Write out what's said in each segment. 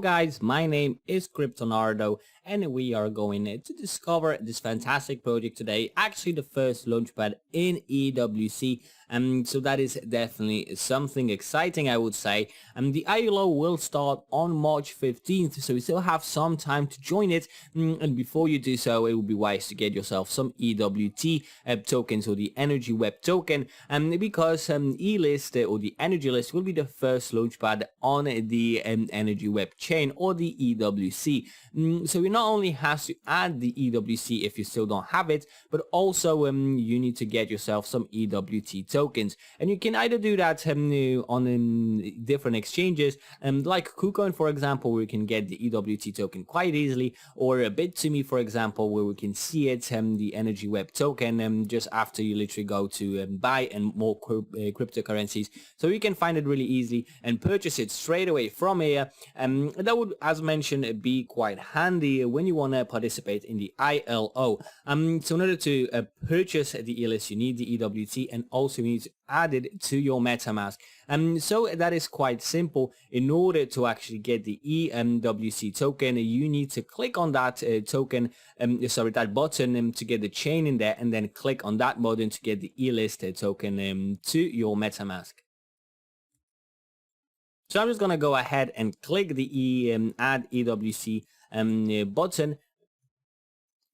guys, my name is Cryptonardo and we are going to discover this fantastic project today, actually the first Launchpad in EWC. So that is definitely something exciting, I would say. The ILO will start on March 15th, so we still have some time to join it. And before you do so, it would be wise to get yourself some EWT tokens, or the Energy Web token, because E-List or the Energy List will be the first Launchpad on the Energy Web chain, or the EWC. So you not only have to add the EWC if you still don't have it, but also you need to get yourself some EWT tokens, and you can either do that on different exchanges, like KuCoin, for example, where you can get the EWT token quite easily, or a Bit2Me, for example, where we can see it, the Energy Web token, just after you literally go to buy and more cryptocurrencies. So you can find it really easily and purchase it straight away from here. That would, as mentioned, be quite handy when you want to participate in the ILO. So in order to purchase the E-List, you need the EWT, and also you need to add it to your MetaMask. So that is quite simple. In order to actually get the EWC token, you need to click on that token, that button to get the chain in there, and then click on that button to get the E-List token to your MetaMask. So I'm just going to go ahead and click the add EWC button,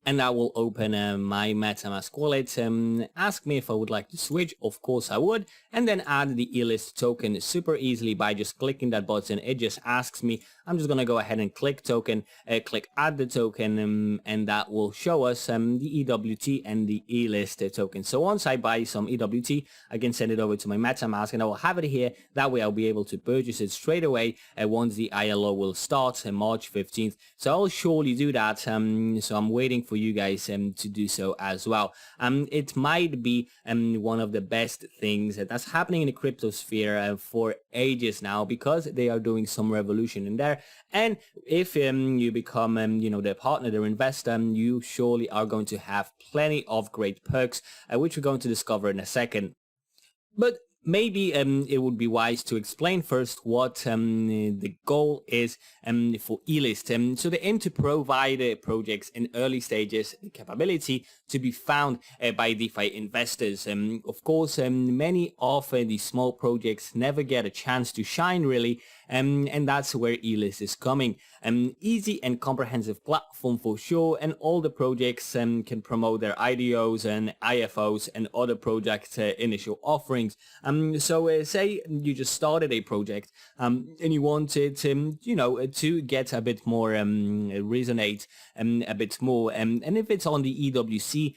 and that will open my MetaMask wallet. Ask me if I would like to switch. Of course I would. And then add the E-List token super easily by just clicking that button. It just asks me. I'm just going to go ahead and click token, click add the token, and that will show us the EWT and the E-List token. So once I buy some EWT, I can send it over to my MetaMask, and I will have it here. That way I'll be able to purchase it straight away once the ILO will start on March 15th. So I'll surely do that. So I'm waiting for you guys to do so as well. It might be one of the best things that's happening in the crypto sphere for ages now, because they are doing some revolution in there. And if you become the partner, the investor, you surely are going to have plenty of great perks, which we're going to discover in a second. But maybe it would be wise to explain first what the goal is for E-List. So they aim to provide projects in early stages the capability to be found by DeFi investors. Of course, many of the small projects never get a chance to shine really, and that's where E-List is coming. Easy and comprehensive platform for sure, and all the projects can promote their IDOs and IFOs and other project initial offerings. So say you just started a project and you wanted to get a bit more resonate a bit more, and if it's on the EWC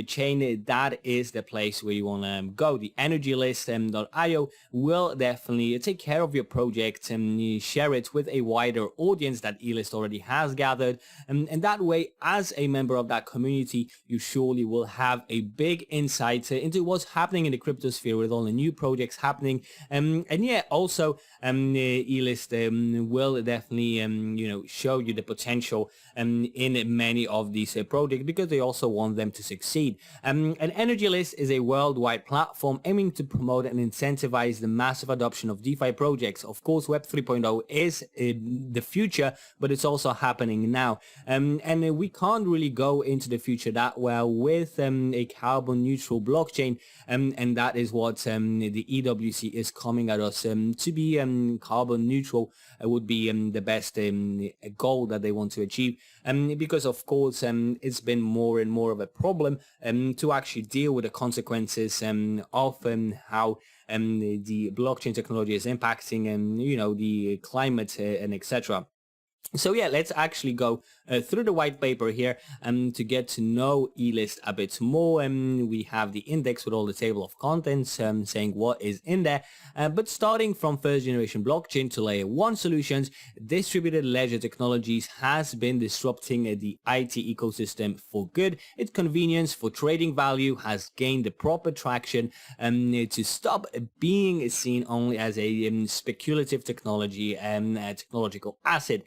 chain, that is the place where you want to go. The EnergyList.io will definitely take care of your project and share it with a wider audience that E-List already has gathered, and that way, as a member of that community, you surely will have a big insight into what's happening in the crypto sphere with all the new projects happening. And yeah, also E-List will definitely show you the potential in many of these projects, because they also want them to succeed. An Energy List is a worldwide platform aiming to promote and incentivize the massive adoption of DeFi projects. Of course, Web 3.0 is the future, but it's also happening now. And we can't really go into the future that well with a carbon neutral blockchain, and that is what the EWC is coming at us. To be carbon neutral would be the best goal that they want to achieve, because of course it's been more and more of a problem to actually deal with the consequences of how the blockchain technology is impacting the climate and etc. So yeah, let's actually go through the white paper here to get to know E-List a bit more. We have the index with all the table of contents saying what is in there. But starting from first generation blockchain to layer 1 solutions, distributed ledger technologies has been disrupting the IT ecosystem for good. Its convenience for trading value has gained the proper traction to stop being seen only as a speculative technology and technological asset.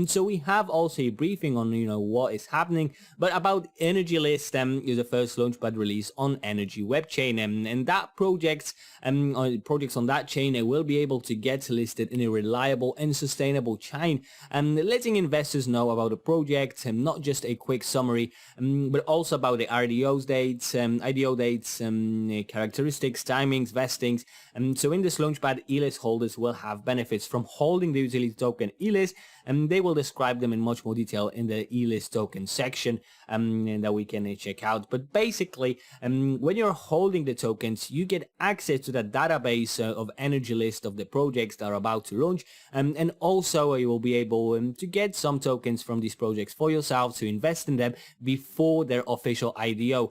So we have also a brief briefing on what is happening. But about Energy List is the first Launchpad release on Energy web chain, and that projects on that chain will be able to get listed in a reliable and sustainable chain, letting investors know about the project, and not just a quick summary, but also about the IDO dates, characteristics, timings, vestings. So in this Launchpad, E-list holders will have benefits from holding the utility token E-list, and they will describe them in much more detail in the E-list token section that we can check out. But basically, when you're holding the tokens, you get access to the database of Energy List of the projects that are about to launch, and also you will be able to get some tokens from these projects for yourself to invest in them before their official IDO.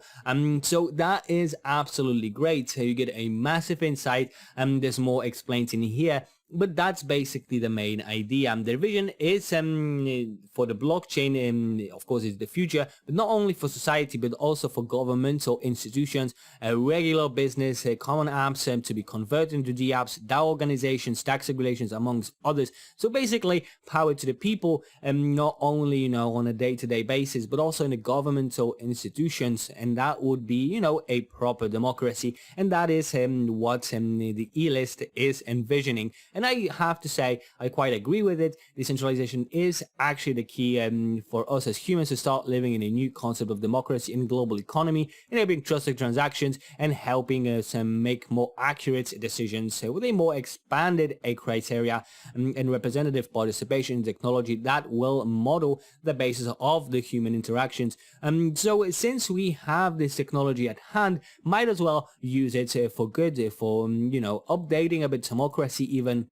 So that is absolutely great. You get a massive insight, there's more explained in here. But that's basically the main idea. Their vision is for the blockchain, of course, is the future, but not only for society, but also for governmental institutions, regular business, common apps to be converted into DApps, DAO organizations, tax regulations, amongst others. So basically, power to the people, not only, on a day-to-day basis, but also in the governmental institutions. And that would be, a proper democracy. And that is what the E-list is envisioning. And I have to say, I quite agree with it. Decentralization is actually the key for us as humans to start living in a new concept of democracy in global economy, enabling trusted transactions and helping us make more accurate decisions with a more expanded criteria and representative participation in technology that will model the basis of the human interactions. So since we have this technology at hand, might as well use it for good, for updating a bit democracy even.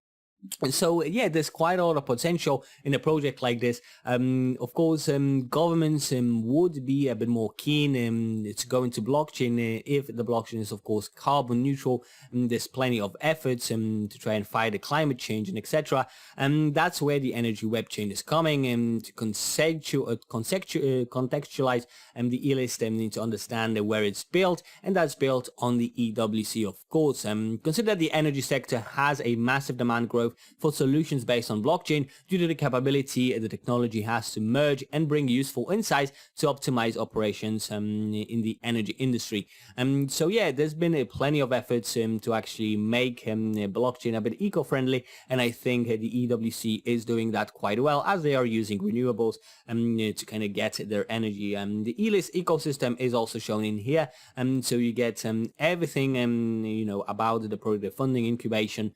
So yeah, there's quite a lot of potential in a project like this. Of course, governments would be a bit more keen to go into blockchain if the blockchain is, of course, carbon neutral. There's plenty of efforts to try and fight the climate change and etc. And that's where the energy web chain is coming to contextualize the E-list to understand where it's built, and that's built on the EWC, of course. Consider the energy sector has a massive demand growth for solutions based on blockchain due to the capability the technology has to merge and bring useful insights to optimize operations in the energy industry. So yeah, there's been plenty of efforts to actually make blockchain a bit eco-friendly, and I think the EWC is doing that quite well, as they are using renewables to kind of get their energy. The E-list ecosystem is also shown in here, so you get everything about the project funding, incubation,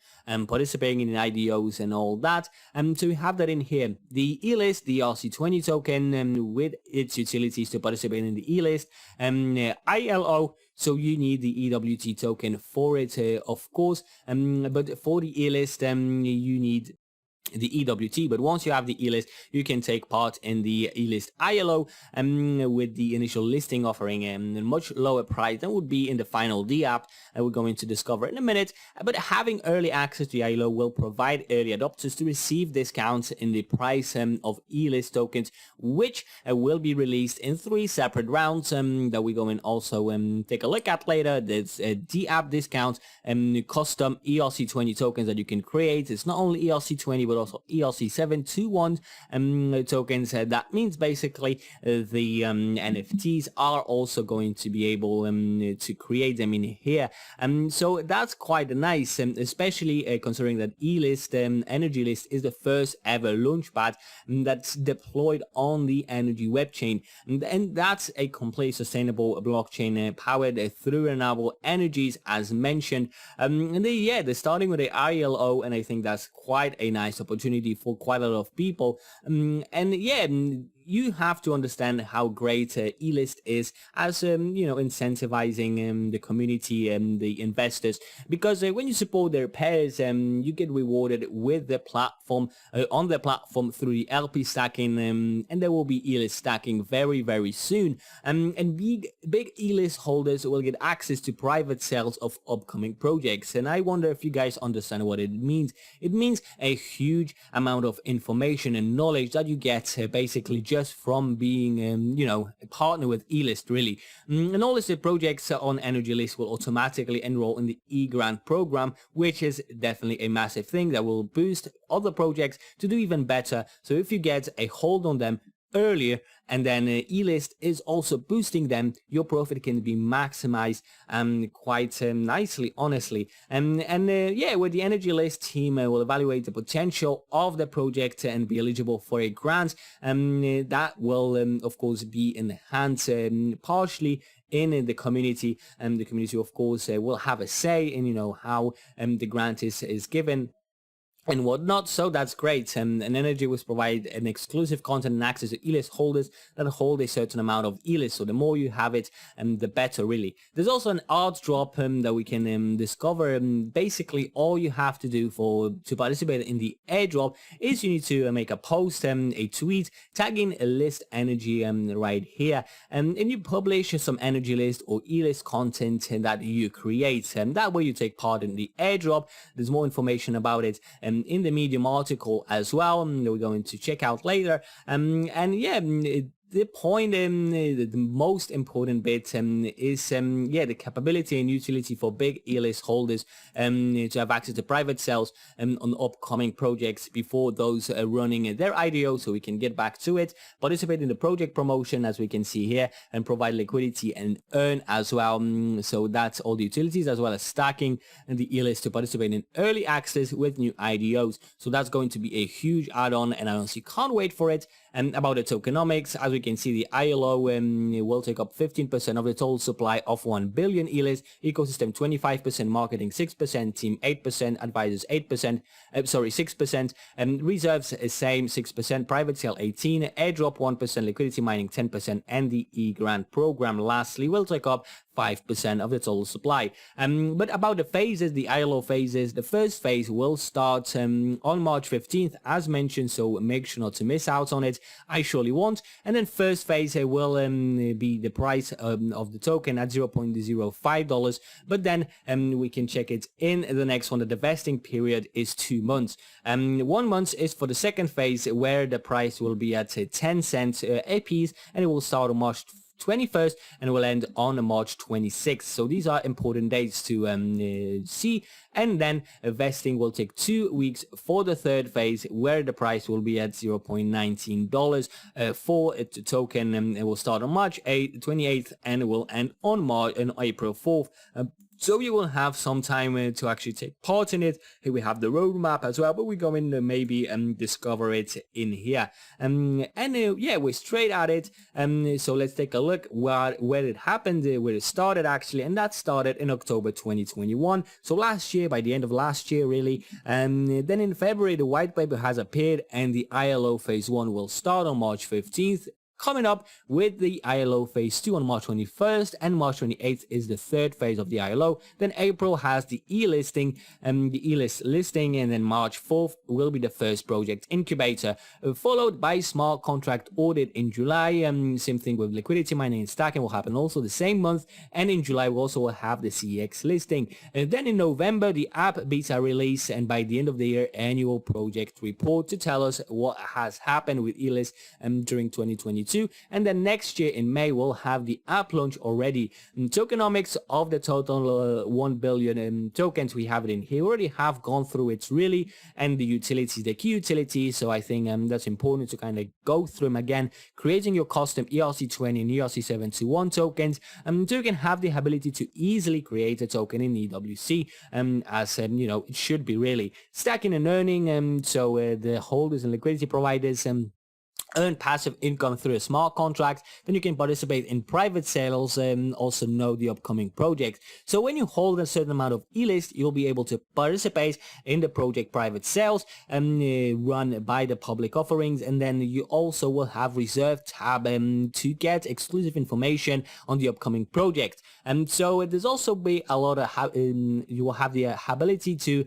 participating in IDOs and all that. So we have that in here. The E-list, the ERC20 token with its utilities to participate in the E-list, ILO. So you need the EWT token for it, of course. But for the E-list, you need the EWT, but once you have the E-list, you can take part in the E-list ILO with the initial listing offering a much lower price than would be in the final DApp we're going to discover in a minute. But having early access to the ILO will provide early adopters to receive discounts in the price of E-list tokens, which will be released in 3 separate rounds that we're going also take a look at later. There's DApp discounts and custom ERC20 tokens that you can create. It's not only ERC20 but also ERC721 tokens. That means basically the NFTs are also going to be able to create them in here. So that's quite nice, especially considering that E-list Energy List is the first ever Launchpad that's deployed on the Energy web chain, and that's a completely sustainable blockchain powered through renewable energies, as mentioned. And they're starting with the ILO, and I think that's quite a nice opportunity for quite a lot of people. And yeah, you have to understand how great E-list is as incentivizing the community and the investors, because when you support their pairs, you get rewarded with the platform on the platform through the LP stacking, and there will be E-list stacking very, very soon. And big E-list holders will get access to private sales of upcoming projects. And I wonder if you guys understand what it means. It means a huge amount of information and knowledge that you get basically just from being a partner with E-list, really. And all listed projects on Energy List will automatically enroll in the E-Grant program, which is definitely a massive thing that will boost other projects to do even better. So if you get a hold on them, earlier, and then E-list is also boosting them, your profit can be maximized quite nicely, honestly. Yeah, with the energy list team will evaluate the potential of the project and be eligible for a grant. That will of course be enhanced partially in the community, and the community of course will have a say in how the grant is given and whatnot. So that's great. And Energy will provide an exclusive content and access to E-list holders that hold a certain amount of E-list. So the more you have it, the better, really. There's also an art drop that we can discover. Basically, all you have to do to participate in the airdrop is you need to make a post, a tweet, tagging a list energy right here, and you publish some energy list or E-list content that you create. And that way you take part in the airdrop. There's more information about it in the Medium article as well, we're going to check out later. And yeah, the point, the most important bit is the capability and utility for big E-list holders to have access to private sales on upcoming projects before those are running their IDO, so we can get back to it, participate in the project promotion as we can see here, and provide liquidity and earn as well. So that's all the utilities, as well as stacking and the E-list to participate in early access with new IDOs. So that's going to be a huge add-on, and I honestly can't wait for it. And about the tokenomics, as we can see, the ILO will take up 15% of the total supply of 1 billion E-list, ecosystem 25%, marketing 6%, team 8%, advisors 6%, and reserves same 6%, private sale 18%, airdrop 1%, liquidity mining 10%, and the E-grant program lastly will take up 5% of the total supply. But about the phases, the ILO phases, the first phase will start on March 15th, as mentioned, so make sure not to miss out on it. I surely won't. And then first phase will be the price of the token at $0.05, but then we can check it in the next one. The vesting period is 2 months. 1 month is for the second phase, where the price will be at 10 cents a piece, and it will start on March 21st and will end on March 26th. So these are important dates to see. And then vesting will take 2 weeks for the third phase, where the price will be at $0.19 for a token. It will start on March 28th and will end on April 4th. So you will have some time to actually take part in it. Here we have the roadmap as well, but we're going to maybe discover it in here. Yeah, we're straight at it. So let's take a look where it happened, where it started actually, and that started in October 2021. So last year, by the end of last year, really. Then in February, the white paper has appeared, and the ILO phase 1 will start on March 15th. Coming up with the ILO phase 2 on March 21st, and March 28th is the third phase of the ILO. Then April has the E-listing, the E-list listing, and then March 4th will be the first project incubator, followed by smart contract audit in July. Same thing with liquidity mining and stacking will happen also the same month, and in July we also will have the CEX listing. Then in November, the app beta release, and by the end of the year, annual project report to tell us what has happened with E-list during 2022. And then next year in May we'll have the app launch already. Tokenomics of the total 1 billion tokens, we have it in here. We already have gone through it really, and the utilities, the key utilities. So I think that's important to kind of go through them again. Creating your custom ERC20 and ERC721 tokens, so you can have the ability to easily create a token in EWC, as it should be really. Stacking and earning, so the holders and liquidity providers earn passive income through a smart contract. Then you can participate in private sales and also know the upcoming project. So when you hold a certain amount of E-list, you'll be able to participate in the project private sales run by the public offerings, and then you also will have reserve tab to get exclusive information on the upcoming project. And so there's also be a lot of you will have the ability to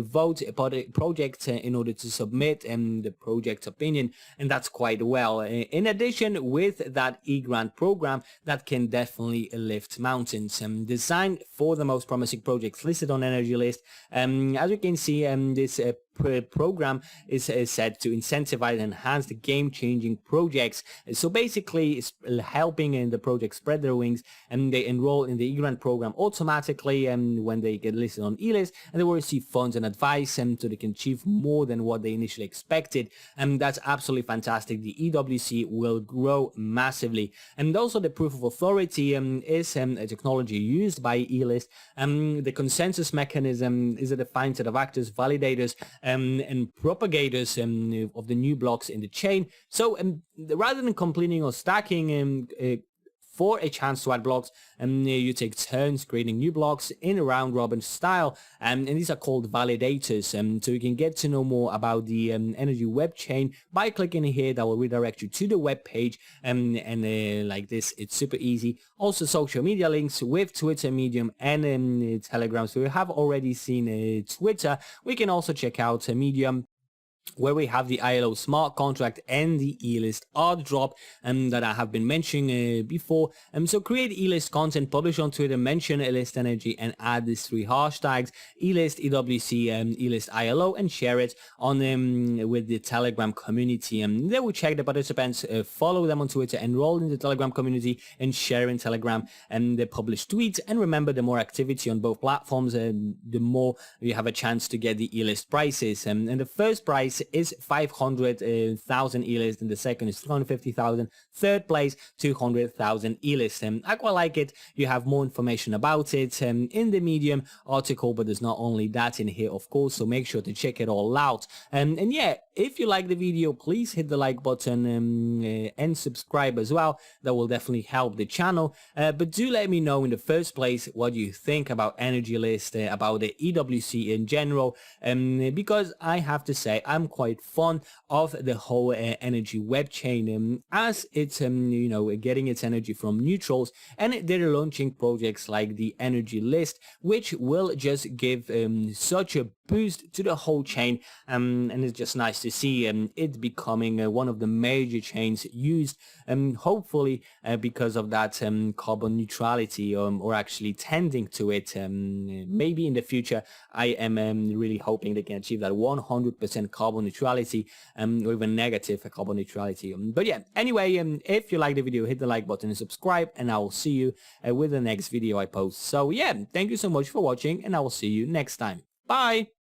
vote a project in order to submit the project opinion, and that's quite well. In addition, with that E-grant program, that can definitely lift mountains. Designed for the most promising projects listed on Energy List. As you can see, this program is set to incentivize and enhance the game-changing projects. So basically, it's helping in the project spread their wings, and they enroll in the e-grant program automatically when they get listed on E-list, and they will receive funds and advice so they can achieve more than what they initially expected. And that's absolutely fantastic. The EWC will grow massively. And also the proof of authority is a technology used by E-list. The consensus mechanism is a defined set of actors, validators, and propagators of the new blocks in the chain. So rather than completing or stacking for a chance to add blocks, you take turns creating new blocks in a round robin style, and these are called validators. So you can get to know more about the energy web chain by clicking here. That will redirect you to the web page, and like this, it's super easy. Also social media links with Twitter, Medium, and Telegram. So you have already seen Twitter. We can also check out Medium, where we have the ILO smart contract and the E-list art drop that I have been mentioning before. So create E-list content, publish on Twitter, mention E-list energy, and add these 3 hashtags: E-list, EWC, E-list ILO, and share it on with the Telegram community. They will check the participants, follow them on Twitter, enroll in the Telegram community, and share in Telegram and they publish tweets. And remember, the more activity on both platforms, the more you have a chance to get the E-list prices. And the first prize is 500,000 E-list, and the second is 250,000. Third place, 200,000 E-list. I quite like it. You have more information about it in the Medium article, but there's not only that in here, of course, so make sure to check it all out. And yeah, if you like the video, please hit the like button and subscribe as well. That will definitely help the channel. But do let me know in the first place what you think about Energy List, about the EWC in general, because I have to say I'm quite fond of the whole energy web chain, as it's getting its energy from neutrals, and they're launching projects like the Energy List, which will just give such a boost to the whole chain, and it's just nice to see it becoming one of the major chains used, hopefully because of that carbon neutrality, or actually tending to it. Maybe in the future I am really hoping they can achieve that 100% carbon neutrality, or even negative carbon neutrality. But yeah, anyway, if you like the video, hit the like button and subscribe, and I will see you with the next video I post. So yeah, thank you so much for watching, and I will see you next time. Bye!